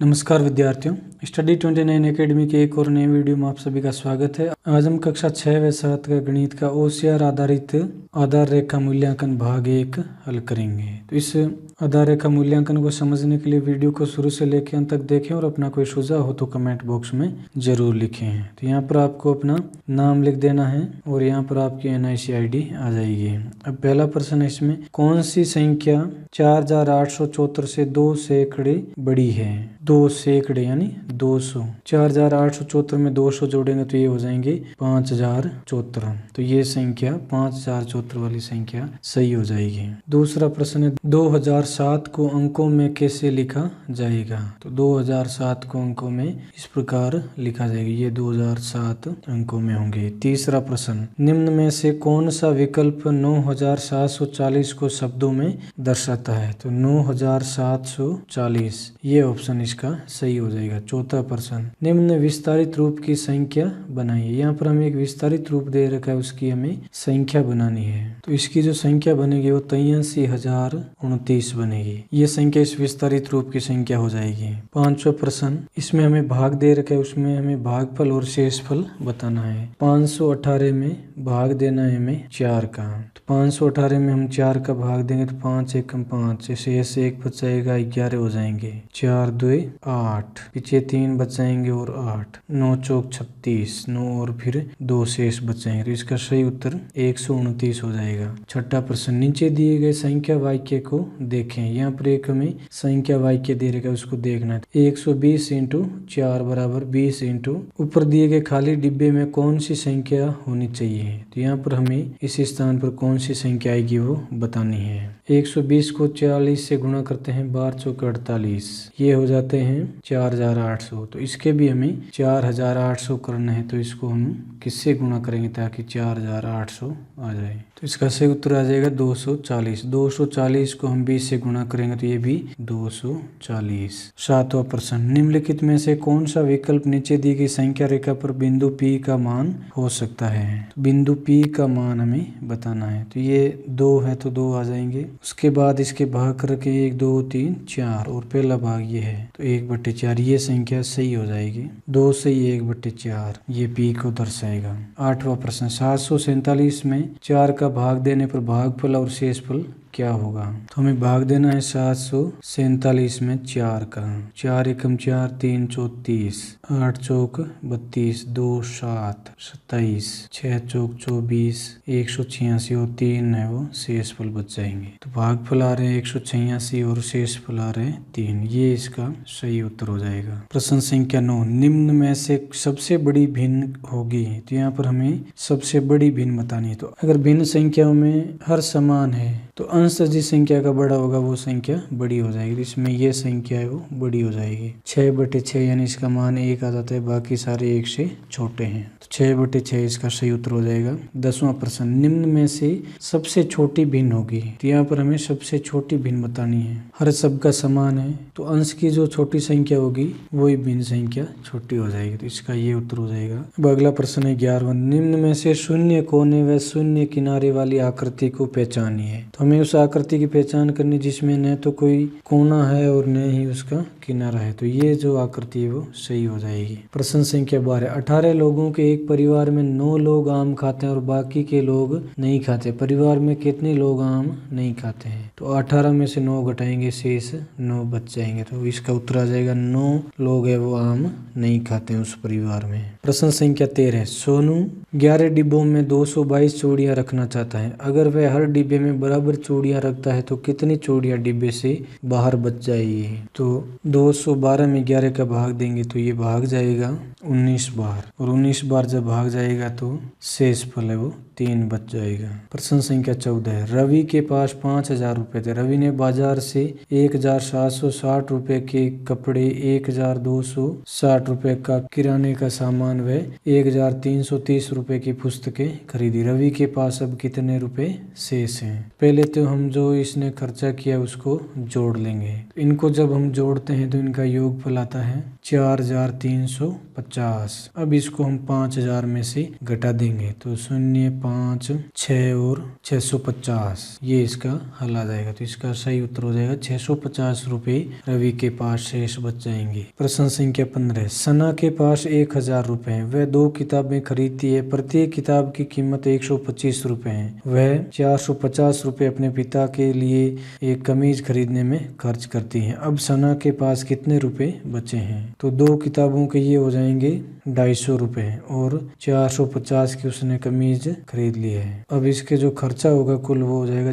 नमस्कार विद्यार्थियों, study 29 academy के एक और नए वीडियो में आप सभी का स्वागत है। आज हम कक्षा 6 व 7 का गणित का ओसीआर आधारित आधार रेखा मूल्यांकन भाग 1 हल करेंगे। तो इस आधार रेखा मूल्यांकन को समझने के लिए वीडियो को शुरू से लेकर अंत तक देखें और अपना कोई सुझाव हो तो कमेंट बॉक्स में जरूर लिखें। तो यहाँ पर आपको अपना नाम लिख देना है और यहाँ पर आपकी NIC ID आ जाएगी। अब पहला प्रश्न है, इसमें कौन सी संख्या 4874 से 2 सैकड़े बड़ी है? 2 सैकड़े यानी 200। 4874 में 200 जोड़ेंगे तो ये हो जाएंगे 5074। तो ये संख्या 5074 वाली संख्या सही हो जाएगी। दूसरा प्रश्न है, 2007 को अंकों में कैसे लिखा जाएगा? तो 2007 को अंकों में इस प्रकार लिखा जाएगा, ये 2007 अंकों में होंगे। तीसरा प्रश्न, निम्न में से कौन सा विकल्प 9740 को शब्दों में दर्शाता है? तो 9740 ये ऑप्शन इसका सही हो जाएगा। चौथा प्रश्न, निम्न विस्तारित रूप की संख्या बनाइए। यहाँ पर हमें एक विस्तारित रूप दे रखा है, उसकी हमें संख्या बनानी है। तो इसकी जो संख्या बनेगी वो 83,029 बनेगी। ये संख्या इस विस्तारित रूप की संख्या हो जाएगी। पांचवा प्रश्न, इसमें हमें भाग दे रखा है, उसमें हमें भागफल और शेषफल बताना है। 518 में भाग देना है हमें 4 का। तो 518 में हम 4 का भाग देंगे तो 5 एकम 5, शेष 1 बचाएगा, 11 हो जाएंगे। 4 2 8, पीछे 3 बचाएंगे और 8, 9 चौक 36, 9 और फिर 2 शेष बचाएंगे। तो इसका सही उत्तर 129 हो जाएगा। छठा प्रश्न, नीचे दिए गए संख्या वाक्य को देखें। यहाँ पर एक हमें संख्या वाक्य दे रखा है, उसको देखना है। 120 × 4 बराबर 20 × ऊपर दिए गए खाली डिब्बे में कौन सी संख्या होनी चाहिए? तो यहाँ पर हमें इस स्थान पर कौन सी संख्या आएगी वो बतानी है। 120 को 40 से गुणा करते हैं, 12 चौक 48, ये हो जाते हैं 4800। तो इसके भी हमें 4800 करना है, तो इसको हम किससे गुणा करेंगे ताकि 4800 आ जाए? तो इसका सही उत्तर आ जाएगा 240। 240 को हम 20 से गुणा करेंगे तो ये भी 240। सातवां प्रश्न, निम्नलिखित में से कौन सा विकल्प नीचे दी गई संख्या रेखा पर बिंदु P का मान हो सकता है? तो बिंदु P का मान हमें बताना है। तो ये 2 है तो 2 आ जाएंगे। उसके बाद इसके भाग करके 1 2 3 4 और पहला भाग ये है तो 1/4, ये संख्या सही हो जाएगी। 2 से 1/4 ये P को दर्शाएगा। आठवां प्रश्न, 747 में 4 का भाग देने पर भागफल और शेषफल क्या होगा? तो हमें भाग देना है 747 में 4 का। 4 एकम 4, 3 चौक 30, 8 चौक 32, 2 7 27, 6 चौक 24, 186 और 3 है वो शेषफल बच जाएंगे। तो भागफल आ रहे हैं 186 और शेषफल आ रहे हैं 3, ये इसका सही उत्तर हो जाएगा। प्रश्न संख्या 9, निम्न में से सबसे बड़ी भिन्न होगी। तो यहाँ पर हमें सबसे बड़ी भिन्न बतानी है। तो अगर भिन्न संख्याओं में हर समान है तो अंश जिस संख्या का बड़ा होगा वो संख्या बड़ी हो जाएगी। इसमें ये संख्या है वो बड़ी हो जाएगी। 6/6 यानी इसका मान 1 आ जाता है, बाकी सारे 1 से छोटे हैं। तो 6/6 इसका सही उत्तर हो जाएगा। 10वां प्रश्न, निम्न में से सबसे छोटी भिन्न होगी। तो यहाँ पर हमें सबसे छोटी भिन्न बतानी है। हर सब का समान है तो अंश की जो छोटी संख्या होगी वही भिन्न संख्या छोटी हो जाएगी। तो इसका ये उत्तर हो जाएगा। अब अगला प्रश्न है 11वां, निम्न में से शून्य कोने व शून्य किनारे वाली आकृति को पहचानिए। तो हमें उस आकृति की पहचान करनी जिसमें न तो कोई कोना है और न ही उसका किनारा है। तो ये जो आकृति है वो सही हो जाएगी। प्रश्न संख्या 12, 18 लोगों के एक परिवार में 9 लोग आम खाते हैं और बाकी के लोग नहीं खाते। परिवार में कितने लोग आम नहीं खाते हैं? तो 18 में से 9 घटाएंगे, शेष 9 बच जाएंगे। तो इसका उत्तर आ जाएगा 9 लोग है वो आम नहीं खाते हैं उस परिवार में। प्रश्न संख्या 13, सोनू 11 डिब्बों में 222 चूड़ियां रखना चाहता है। अगर वह हर डिब्बे में बराबर चूड़ियां रखता है तो कितनी चूड़ियां डिब्बे से बाहर बच जाएगी? तो 212 में 11 का भाग देंगे तो ये भाग जाएगा 19 बार, और 19 बार जब भाग जाएगा तो शेषफल है वो 3 बच जाएगा। प्रश्न संख्या 14, रवि के पास 5000 रुपए थे। रवि ने बाजार से 1760 रुपए के कपड़े, 1260 रुपए का किराने का सामान व 1330 रुपए की पुस्तकें खरीदी। रवि के पास अब कितने रुपए शेष हैं? पहले तो हम जो इसने खर्चा किया उसको जोड़ लेंगे। इनको जब हम जोड़ते हैं तो इनका योगफल आता है 4350। अब इसको हम 5000 में से घटा देंगे तो 0 5, 6 और 650, ये इसका हल आ जाएगा। तो इसका सही उत्तर हो जाएगा 650 रुपए रवि के पास शेष बच जाएंगे। प्रश्न संख्या 15, सना के पास 1000 रुपए हैं। वह 2 किताबें खरीदती है, प्रत्येक किताब की कीमत 125 रुपए है। वह 450 रुपए अपने पिता के लिए एक कमीज खरीदने में खर्च करती है। अब सना के पास कितने रुपए बचे हैं? तो 2 किताबों के ये हो जाएंगे 250 रुपए और 450 की उसने कमीज खरीद ली है। अब इसके जो खर्चा होगा कुल वो हो जाएगा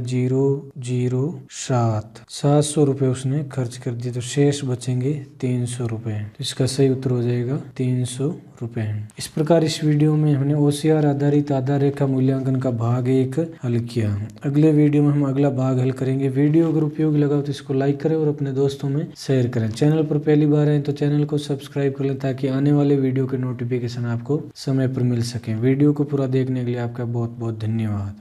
700 रुपए उसने खर्च कर दिए, तो शेष बचेंगे 300 रुपए। तो इसका सही उत्तर हो जाएगा 300 रुपए। इस प्रकार इस वीडियो में हमने OCR आधारित आधार रेखा मूल्यांकन का भाग 1 हल किया। अगले वीडियो में हम अगला भाग हल करेंगे। वीडियो अगर उपयोगी लगा तो इसको लाइक करें और अपने दोस्तों में शेयर करें। चैनल पर पहली बार आए तो चैनल को सब्सक्राइब कर लें ताकि आने वाले वीडियो के नोटिफिकेशन आपको समय पर मिल सके। वीडियो को पूरा देखने के लिए आपका बहुत बहुत धन्यवाद।